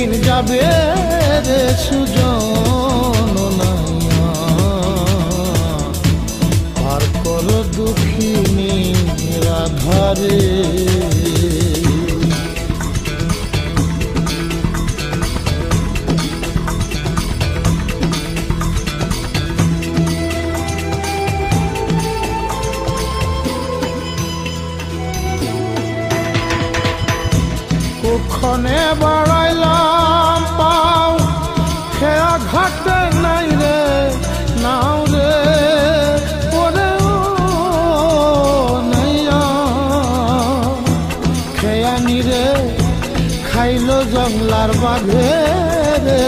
দিন যাবে রে সুজন নাইয়া, পার কর দুঃখিনী রাধারে। কুক্ষণে বাড়াইলাম পাও খেয়া ঘাটে নাই রে নাও রে ওরে ও নাইয়া, খেয়া নিরে খাইল জংলার বাঘে রে